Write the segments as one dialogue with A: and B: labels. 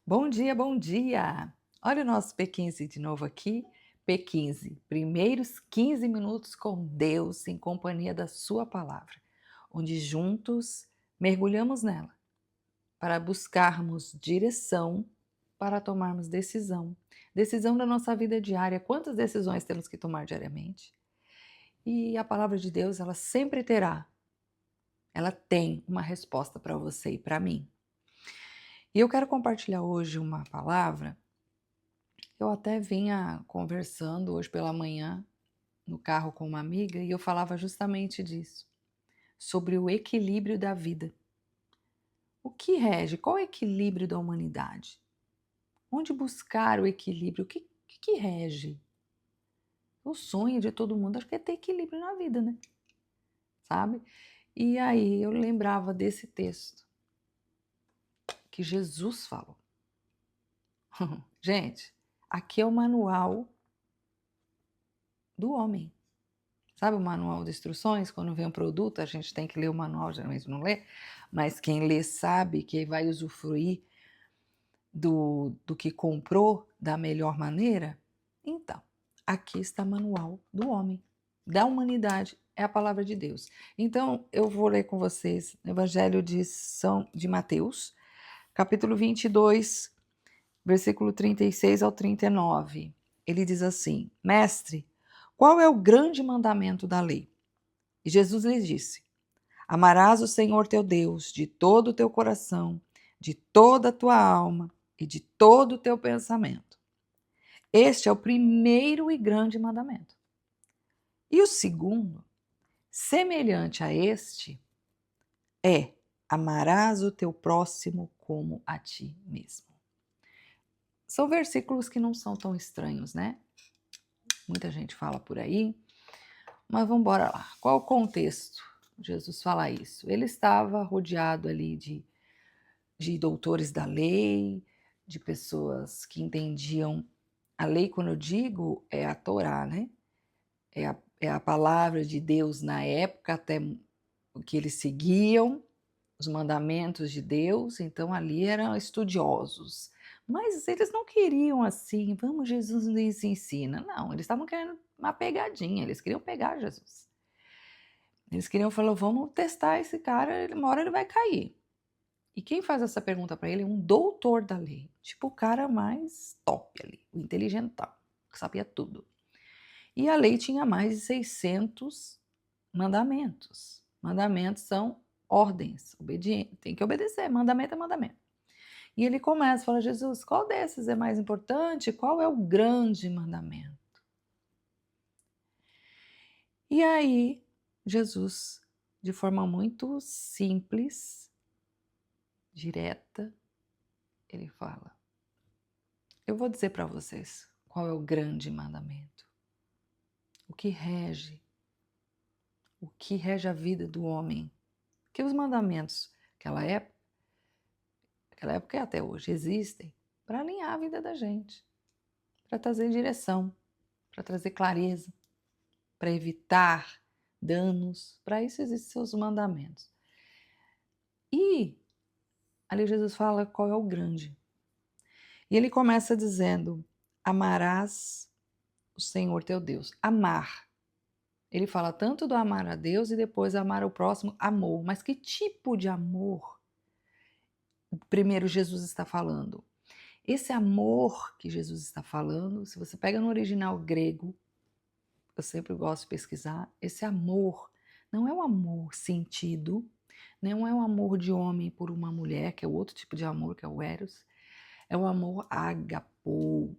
A: Bom dia, bom dia! Olha o nosso P15 de novo aqui. P15, primeiros 15 minutos com Deus em companhia da Sua palavra, onde juntos mergulhamos nela para buscarmos direção, para tomarmos decisão. Decisão da nossa vida diária. Quantas decisões temos que tomar diariamente? E a palavra de Deus, ela tem uma resposta para você e para mim. E eu quero compartilhar hoje uma palavra. Eu até vinha conversando hoje pela manhã no carro com uma amiga e eu falava justamente disso, sobre o equilíbrio da vida. O que rege? Qual é o equilíbrio da humanidade? Onde buscar o equilíbrio? O que rege? O sonho de todo mundo acho que é ter equilíbrio na vida, né? Sabe? E aí eu lembrava desse texto que Jesus falou. Gente, aqui é o manual do homem. Sabe o manual de instruções? Quando vem um produto, a gente tem que ler o manual, geralmente não lê, mas quem lê sabe que vai usufruir do que comprou da melhor maneira. Então, aqui está o manual do homem, da humanidade, é a palavra de Deus. Então, eu vou ler com vocês o Evangelho de Mateus, capítulo 22, versículo 36 ao 39. Ele diz assim: Mestre, qual é o grande mandamento da lei? E Jesus lhes disse: Amarás o Senhor teu Deus de todo o teu coração, de toda a tua alma e de todo o teu pensamento. Este é o primeiro e grande mandamento. E o segundo, semelhante a este, é: amarás o teu próximo como a ti mesmo. São versículos que não são tão estranhos, né? Muita gente fala por aí, mas vamos embora lá. Qual o contexto? Jesus fala isso. Ele estava rodeado ali de doutores da lei, de pessoas que entendiam a lei. Quando eu digo, é a Torá, né? É a palavra de Deus na época, até o que eles seguiam, os mandamentos de Deus. Então ali eram estudiosos, mas eles não queriam assim, vamos, Jesus nos ensina. Não, eles estavam querendo uma pegadinha, eles queriam pegar Jesus. Eles queriam falar, vamos testar esse cara, uma hora ele vai cair. E quem faz essa pergunta para ele é um doutor da lei, tipo o cara mais top ali, o inteligentão, que sabia tudo. E a lei tinha mais de 600 mandamentos. Mandamentos são ordens, obediência, tem que obedecer, mandamento é mandamento. E ele começa a falar, Jesus, qual desses é mais importante? Qual é o grande mandamento? E aí, Jesus, de forma muito simples, direta, ele fala, eu vou dizer para vocês qual é o grande mandamento. O que rege a vida do homem. Porque os mandamentos, aquela época e até hoje, existem para alinhar a vida da gente, para trazer direção, para trazer clareza, para evitar danos. Para isso existem os mandamentos. E ali Jesus fala qual é o grande. E ele começa dizendo, amarás o Senhor teu Deus. Amar. Ele fala tanto do amar a Deus e depois amar o próximo, amor. Mas que tipo de amor primeiro Jesus está falando? Esse amor que Jesus está falando, se você pega no original grego, eu sempre gosto de pesquisar, esse amor não é um amor sentido, não é um amor de homem por uma mulher, que é o outro tipo de amor, que é o eros, é o amor agapou,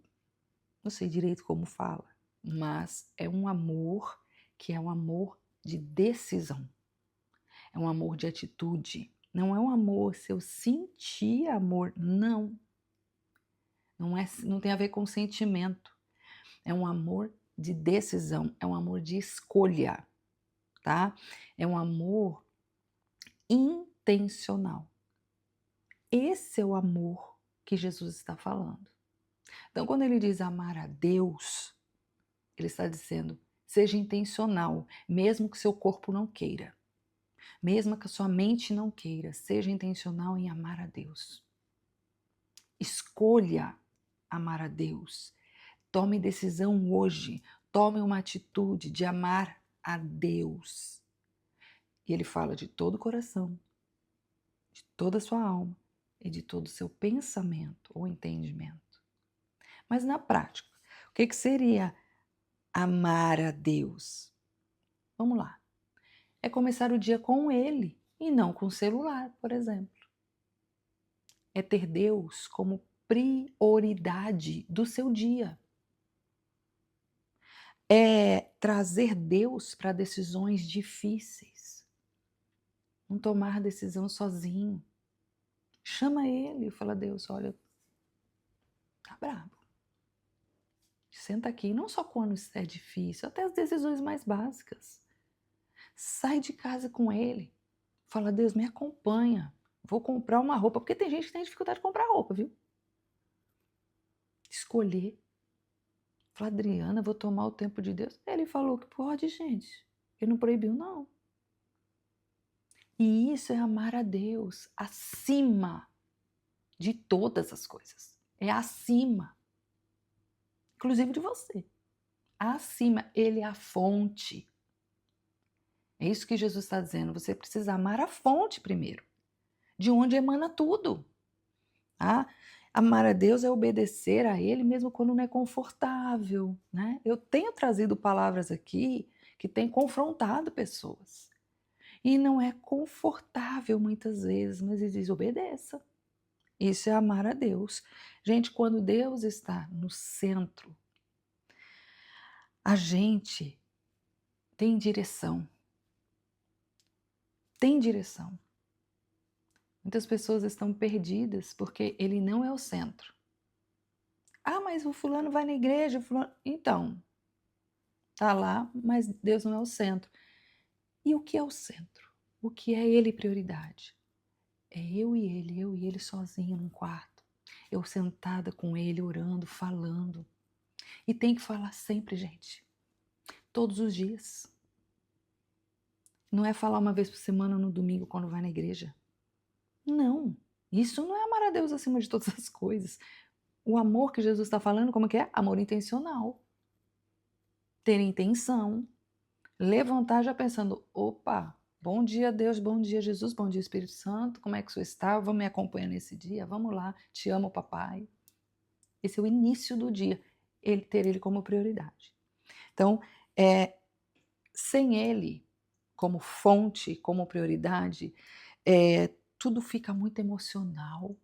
A: não sei direito como fala, mas é um amor que é um amor de decisão. É um amor de atitude. Não é um amor se eu sentir amor, não. Não tem a ver com sentimento. É um amor de decisão, é um amor de escolha, tá? É um amor intencional. Esse é o amor que Jesus está falando. Então, quando ele diz amar a Deus, ele está dizendo, seja intencional, mesmo que seu corpo não queira. Mesmo que a sua mente não queira, seja intencional em amar a Deus. Escolha amar a Deus. Tome decisão hoje. Tome uma atitude de amar a Deus. E ele fala de todo o coração, de toda a sua alma e de todo o seu pensamento ou entendimento. Mas na prática, o que seria amar a Deus? Vamos lá. É começar o dia com Ele e não com o celular, por exemplo. É ter Deus como prioridade do seu dia. É trazer Deus para decisões difíceis. Não tomar decisão sozinho. Chama Ele e fala, Deus, olha, tá brabo. Senta aqui, não só quando isso é difícil, até as decisões mais básicas. Sai de casa com Ele. Fala, Deus, me acompanha. Vou comprar uma roupa, porque tem gente que tem dificuldade de comprar roupa, viu? Escolher. Fala, Adriana, vou tomar o tempo de Deus. Ele falou que pode, gente. Ele não proibiu, não. E isso é amar a Deus acima de todas as coisas. É acima. Inclusive de você. Acima. Ele é a fonte. É isso que Jesus está dizendo. Você precisa amar a fonte primeiro. De onde emana tudo. Tá? Amar a Deus é obedecer a Ele mesmo quando não é confortável, né? Eu tenho trazido palavras aqui que têm confrontado pessoas. E não é confortável muitas vezes, mas ele diz, obedeça. Isso é amar a Deus. Gente, quando Deus está no centro, a gente tem direção. Tem direção. Muitas pessoas estão perdidas porque Ele não é o centro. Ah, mas o fulano vai na igreja, o fulano... Então, tá lá, mas Deus não é o centro. E o que é o centro? O que é Ele prioridade? É eu e Ele sozinho num quarto. Eu sentada com Ele, orando, falando. E tem que falar sempre, gente. Todos os dias. Não é falar uma vez por semana no domingo quando vai na igreja. Não. Isso não é amar a Deus acima de todas as coisas. O amor que Jesus está falando, como que é? Amor intencional. Ter intenção. Levantar já pensando, opa, bom dia Deus, bom dia Jesus, bom dia Espírito Santo, como é que você está? Vamos me acompanhar nesse dia? Vamos lá, te amo papai. Esse é o início do dia, ter ele como prioridade. Então, sem ele como fonte, como prioridade, tudo fica muito emocional.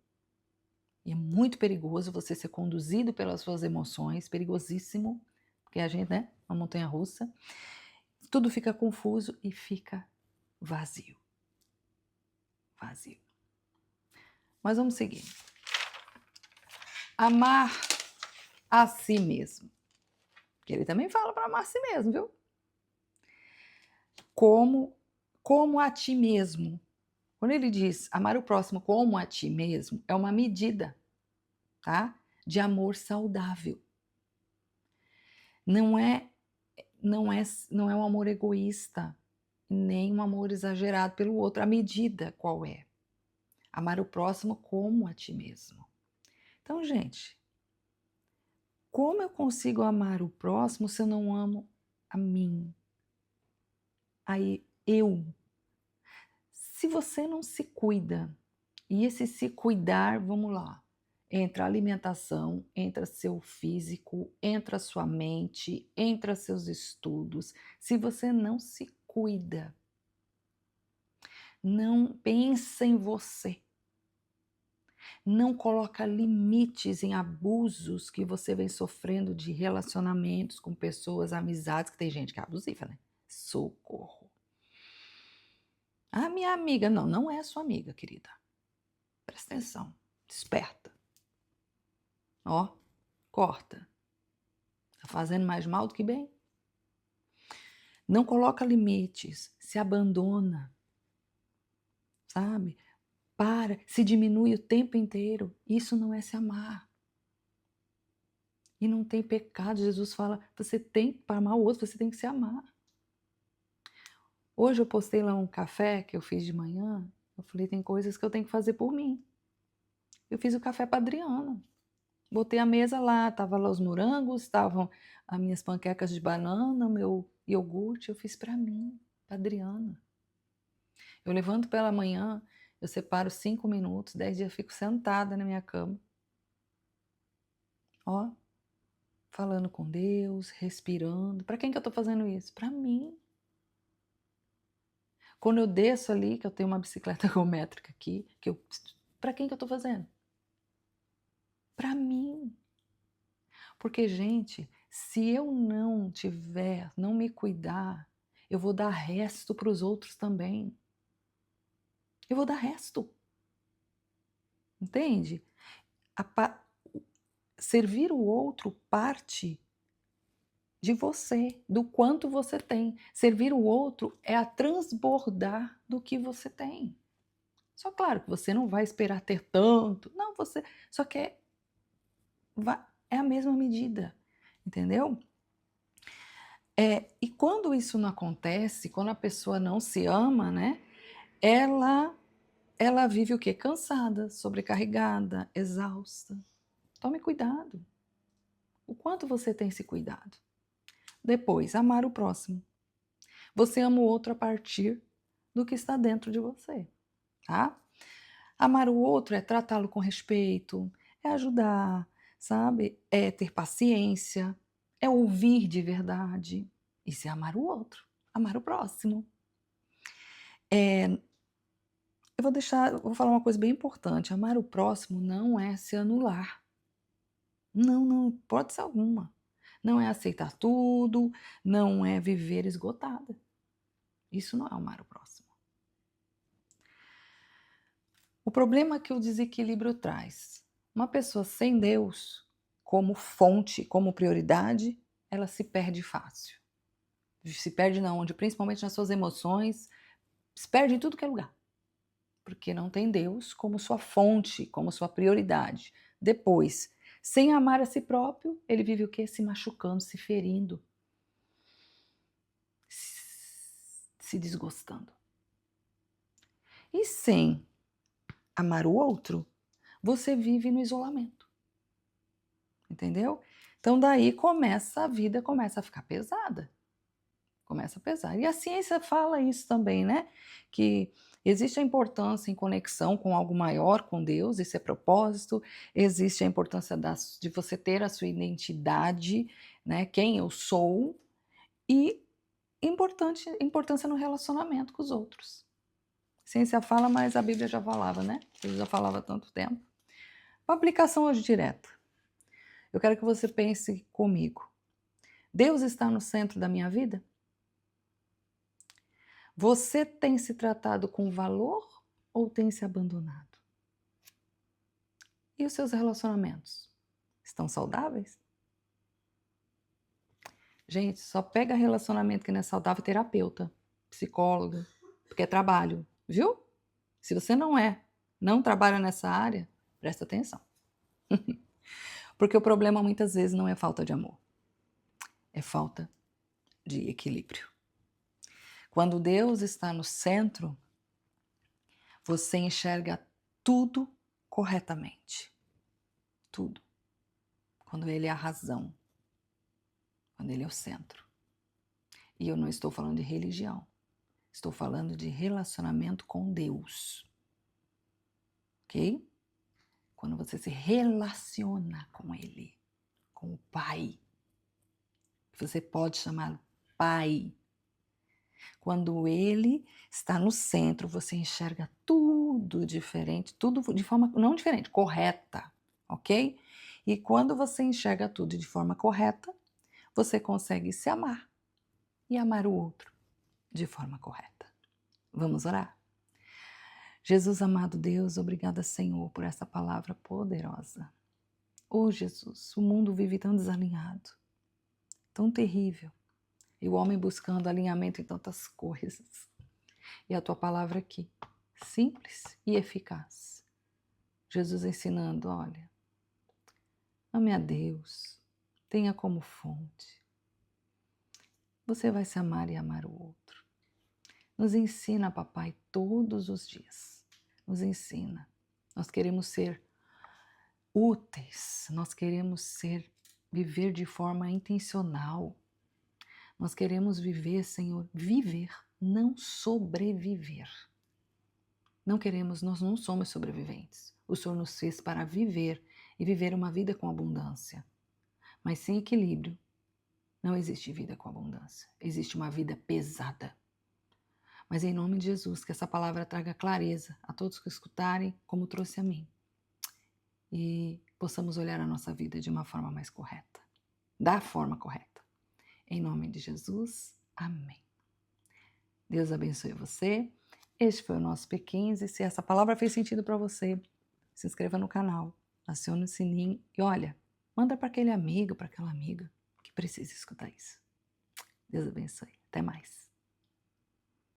A: E é muito perigoso você ser conduzido pelas suas emoções, perigosíssimo, porque a gente, né, uma montanha-russa. Tudo fica confuso e fica vazio. Vazio. Mas vamos seguir. Amar a si mesmo. Que ele também fala para amar a si mesmo, viu? Como a ti mesmo. Quando ele diz amar o próximo como a ti mesmo, é uma medida, tá? De amor saudável. Não é um amor egoísta, nem um amor exagerado pelo outro. A medida qual é? Amar o próximo como a ti mesmo. Então, gente, como eu consigo amar o próximo se eu não amo a mim? Aí, eu. Se você não se cuida, e esse se cuidar, vamos lá, entra alimentação, entra seu físico, entra sua mente, entra seus estudos. Se você não se cuida, não pensa em você, não coloca limites em abusos que você vem sofrendo de relacionamentos com pessoas, amizades, que tem gente que é abusiva, né? Socorro. Ah, minha amiga, não é sua amiga, querida. Presta atenção, desperta. Ó, corta. Tá fazendo mais mal do que bem. Não coloca limites, se abandona, sabe? Se diminui o tempo inteiro. Isso não é se amar. E não tem pecado. Jesus fala, para amar o outro, você tem que se amar. Hoje eu postei lá um café que eu fiz de manhã. Eu falei, tem coisas que eu tenho que fazer por mim. Eu fiz o café para Adriana. Botei a mesa lá, tava lá os morangos, estavam as minhas panquecas de banana, meu iogurte, eu fiz para mim, para Adriana. Eu levanto pela manhã, eu separo 5 minutos, 10 dias, fico sentada na minha cama. Ó, falando com Deus, respirando. Para quem que eu tô fazendo isso? Para mim. Quando eu desço ali, que eu tenho uma bicicleta ergométrica aqui, para quem que eu tô fazendo? Para mim. Porque, gente, se eu não me cuidar, eu vou dar resto para os outros também. Eu vou dar resto. Entende? A pa Servir o outro parte de você, do quanto você tem. Servir o outro é a transbordar do que você tem. Só claro que você não vai esperar ter tanto. Não, você só quer é a mesma medida, entendeu? E quando isso não acontece, quando a pessoa não se ama, né, ela vive o quê? Cansada, sobrecarregada, exausta. Tome cuidado. O quanto você tem se cuidado? Depois, amar o próximo. Você ama o outro a partir do que está dentro de você, tá? Amar o outro é tratá-lo com respeito, é ajudar, sabe? É ter paciência, é ouvir de verdade. Isso é amar o outro, amar o próximo. Eu vou falar uma coisa bem importante. Amar o próximo não é se anular. Não, não, hipótese alguma. Não é aceitar tudo, não é viver esgotada. Isso não é amar o próximo. O problema que o desequilíbrio traz. Uma pessoa sem Deus como fonte, como prioridade, ela se perde fácil. Se perde na onde? Principalmente nas suas emoções, se perde em tudo que é lugar. Porque não tem Deus como sua fonte, como sua prioridade. Depois, sem amar a si próprio, ele vive o quê? Se machucando, se ferindo, se desgostando. E sem amar o outro, você vive no isolamento. Entendeu? Então daí a vida começa a ficar pesada. Começa a pesar. E a ciência fala isso também, né? Que existe a importância em conexão com algo maior, com Deus, esse é propósito. Existe a importância de você ter a sua identidade, né? Quem eu sou. E importância no relacionamento com os outros. A ciência fala, mas a Bíblia já falava, né? Jesus já falava há tanto tempo. Uma aplicação hoje direta. Eu quero que você pense comigo. Deus está no centro da minha vida? Você tem se tratado com valor ou tem se abandonado? E os seus relacionamentos? Estão saudáveis? Gente, só pega relacionamento que não é saudável, terapeuta, psicóloga, porque é trabalho, viu? Se você não trabalha nessa área, presta atenção. Porque o problema muitas vezes não é falta de amor, é falta de equilíbrio. Quando Deus está no centro, você enxerga tudo corretamente. Tudo. Quando Ele é a razão. Quando Ele é o centro. E eu não estou falando de religião. Estou falando de relacionamento com Deus. Ok? Quando você se relaciona com Ele, com o Pai. Você pode chamar Pai. Quando Ele está no centro, você enxerga tudo diferente, tudo de forma não diferente, correta, ok? E quando você enxerga tudo de forma correta, você consegue se amar e amar o outro de forma correta. Vamos orar? Jesus, amado Deus, obrigada, Senhor, por essa palavra poderosa. Oh, Jesus, o mundo vive tão desalinhado, tão terrível, e o homem buscando alinhamento em tantas coisas. E a tua palavra aqui, simples e eficaz. Jesus ensinando, olha, ame a Deus, tenha como fonte. Você vai se amar e amar o outro. Nos ensina, papai, todos os dias. Nos ensina. Nós queremos ser úteis, nós queremos viver de forma intencional. Nós queremos viver, Senhor, viver, não sobreviver. Não queremos, nós não somos sobreviventes. O Senhor nos fez para viver e viver uma vida com abundância. Mas sem equilíbrio, não existe vida com abundância. Existe uma vida pesada. Mas em nome de Jesus, que essa palavra traga clareza a todos que escutarem, como trouxe a mim. E possamos olhar a nossa vida de uma forma mais correta. Da forma correta. Em nome de Jesus, amém. Deus abençoe você. Este foi o nosso P15. Se essa palavra fez sentido para você, se inscreva no canal, acione o sininho e olha, manda para aquele amigo, para aquela amiga que precisa escutar isso. Deus abençoe. Até mais.